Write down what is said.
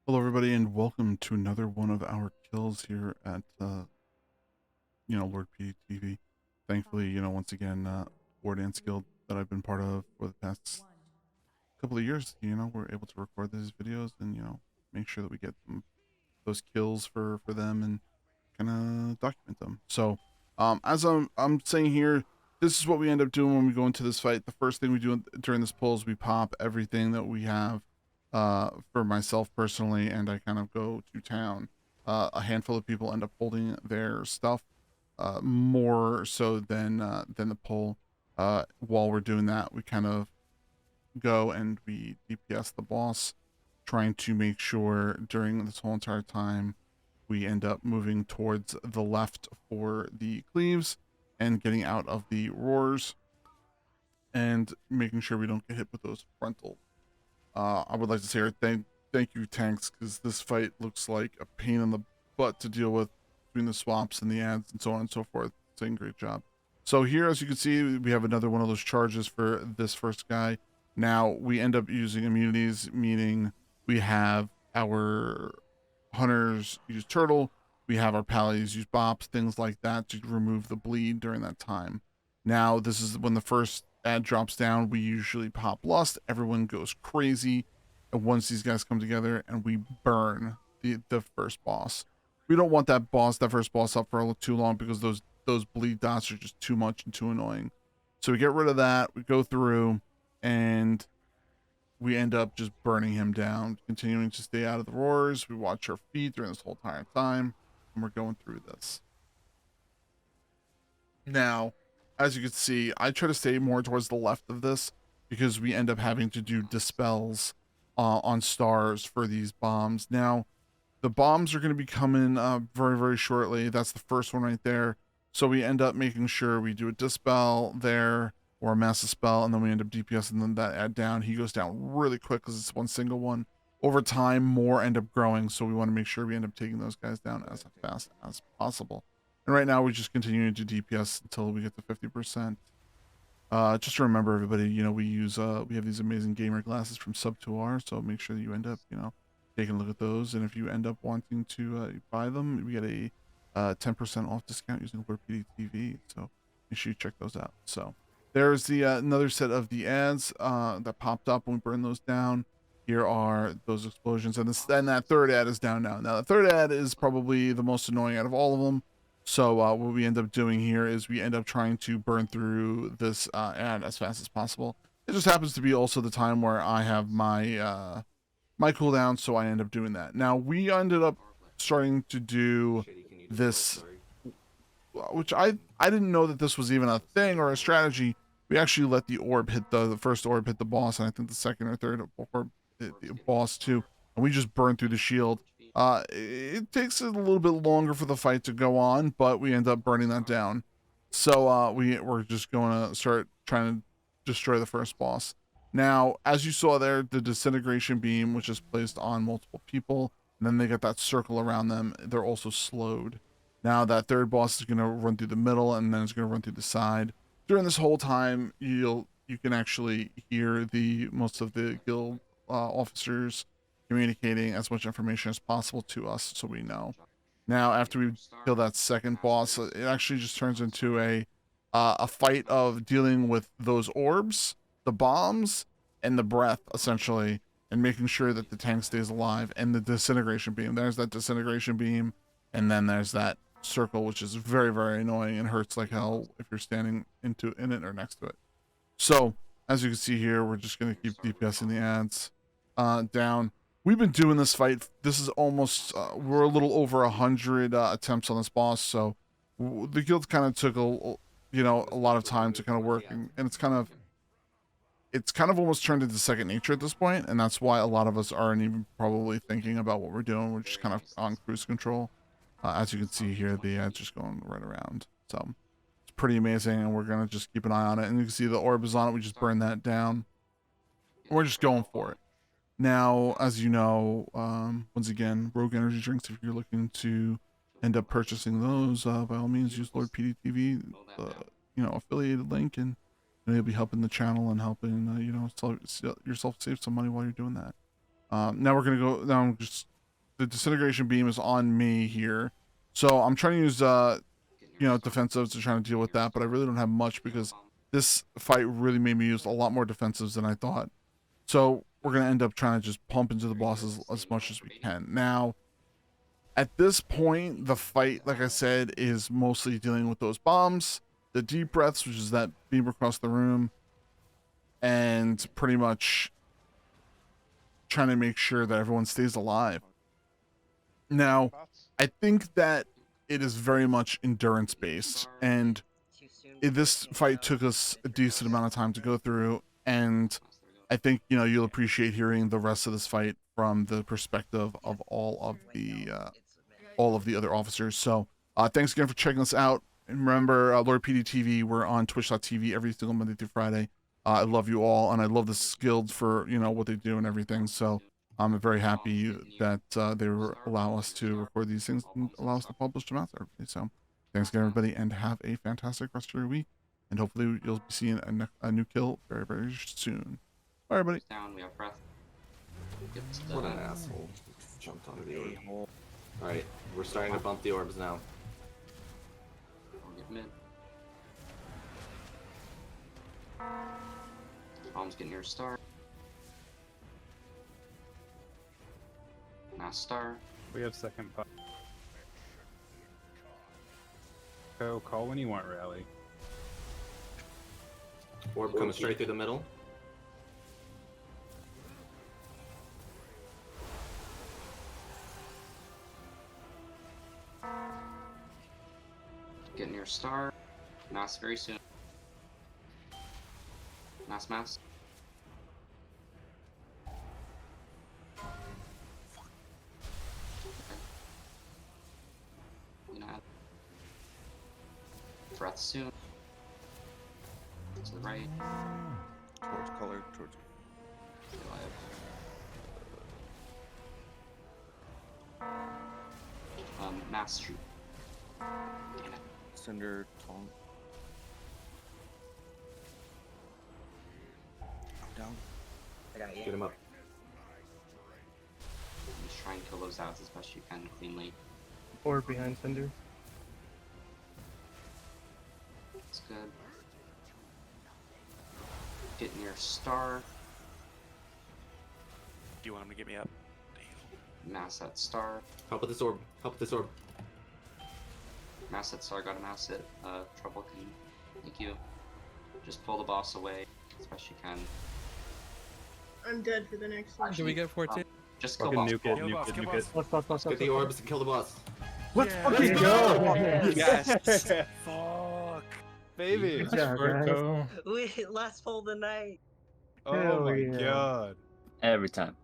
Hello, everybody, and welcome to another one of our kills here at, Lord PeteyTV. Thankfully, once again, Wardance guild that I've been part of for the past couple of years, we're able to record these videos and, make sure that we get those kills for them and kind of document them. So, as I'm saying here, this is what we end up doing when we go into this fight. The first thing we do during this pull is we pop everything that we have for myself personally, and I kind of go to town. A handful of people end up holding their stuff more so than the pull. While we're doing that, we kind of go and we DPS the boss, trying to make sure during this whole entire time we end up moving towards the left for the cleaves and getting out of the roars and making sure we don't get hit with those frontal. I would like to say thank you, tanks, because this fight looks like a pain in the butt to deal with between the swaps and the ads and so on and so forth. Saying great job. So here, as you can see, we have another one of those charges for this first guy. Now we end up using immunities, meaning we have our hunters use turtle, we have our pallies use bops, things like that to remove the bleed during that time. Now this is when the first ad drops down, we usually pop lust, everyone goes crazy, and once these guys come together and we burn the first boss. We don't want that first boss up for too long because those bleed dots are just too much and too annoying. So we get rid of that, we go through, and we end up just burning him down, continuing to stay out of the roars. We watch our feet during this whole entire time, and we're going through this. Now, as you can see, I try to stay more towards the left of this because we end up having to do dispels on stars for these bombs. Now, the bombs are going to be coming very, very shortly. That's the first one right there. So we end up making sure we do a dispel there or a massive spell, and then we end up DPSing them that ad down. He goes down really quick because it's one single one. Over time, more end up growing, so we want to make sure we end up taking those guys down as fast as possible. And right now, we just continue to DPS until we get to 50%. Just to remember, everybody, we have these amazing gamer glasses from Sub2R, so make sure that you end up, taking a look at those. And if you end up wanting to buy them, we get a 10% off discount using Word PeteyTV. So make sure you check those out. So there's the another set of the ads that popped up when we burned those down. Here are those explosions, and that third ad is down now. Now the third ad is probably the most annoying out of all of them. So what we end up doing here is we end up trying to burn through this ad as fast as possible. It just happens to be also the time where I have my my cooldown, so I end up doing that. Now we ended up starting to do this, which I didn't know that this was even a thing or a strategy. We actually let the orb hit the first orb hit the boss, and I think the second or third orb hit the boss too, and we just burned through the shield. It takes a little bit longer for the fight to go on, but we end up burning that down. So we're just going to start trying to destroy the first boss. Now, as you saw there, the disintegration beam, which is placed on multiple people, and then they get that circle around them, they're also slowed. Now that third boss is going to run through the middle, and then it's going to run through the side. During this whole time, you can actually hear most of the guild officers communicating as much information as possible to us, so we know. Now, after we kill that second boss, it actually just turns into a fight of dealing with those orbs, the bombs, and the breath, essentially, and making sure that the tank stays alive, and the disintegration beam. There's that disintegration beam, and then there's that circle, which is very, very annoying and hurts like hell if you're standing in it or next to it. So, as you can see here, we're just going to keep DPSing the ads down. We've been doing this fight. This is almost, we're a little over 100 attempts on this boss, so the guild kind of took a lot of time to kind of work, and it's kind of almost turned into second nature at this point, and that's why a lot of us aren't even probably thinking about what we're doing. We're just kind of on cruise control. As you can see here, the ad's just going right around. So it's pretty amazing, and we're going to just keep an eye on it. And you can see the orb is on it. We just burned that down. We're just going for it. Now, as you know, once again, Rogue Energy Drinks, if you're looking to end up purchasing those, by all means, use Lord PeteyTV, affiliated link, and you'll be helping the channel and helping, yourself save some money while you're doing that. Now we're going to go, now I'm just the disintegration beam is on me here, so I'm trying to use defensives to try to deal with that, but I really don't have much because this fight really made me use a lot more defensives than I thought. So we're gonna end up trying to just pump into the bosses as much as we can. Now, at this point, the fight, like I said, is mostly dealing with those bombs, the deep breaths, which is that beam across the room, and pretty much trying to make sure that everyone stays alive. Now, I think that it is very much endurance based, and this fight took us a decent amount of time to go through, and I think you'll appreciate hearing the rest of this fight from the perspective of all of the other officers. So thanks again for checking us out, and remember, Lord PeteyTV, we're on twitch.tv every single Monday through Friday. I love you all, and I love the guild for what they do and everything. So I'm very happy that they allow us to record these things and allow us to publish them out to everybody. So thanks again, everybody, and have a fantastic rest of your week. And hopefully you'll be seeing a new kill very, very soon. Bye, everybody. Down, we have breath. What an asshole. Jumped onto the orb. Alright, we're starting to bump the orbs now. I'll get mid. Bombs get near star. Mass star. We have second pot. Go, call when you want, rally. Orb coming straight through the middle. Get near star. Mass very soon. Mass. Breath soon. To the right. Towards color, towards. Mass shoot. Cinder, taunt. I'm down. I got you. Get him up. Just try and kill those outs as best you can cleanly. Or behind Cinder. That's good. Get near star. Do you want him to get me up? Mass that star. Help with this orb. Help with this orb. Mass that star, gotta mass it. Trouble can. Thank you. Just pull the boss away as best you can. I'm dead for the next one. Do we get 14? Just kill Fucking boss. nuke it, nuke it, nuke it. Get the orbs and kill the boss. Let's fucking go! Yes! Fuck! Baby! Good job, guys. We last hold the night. Oh Hell my yeah. god. Every time.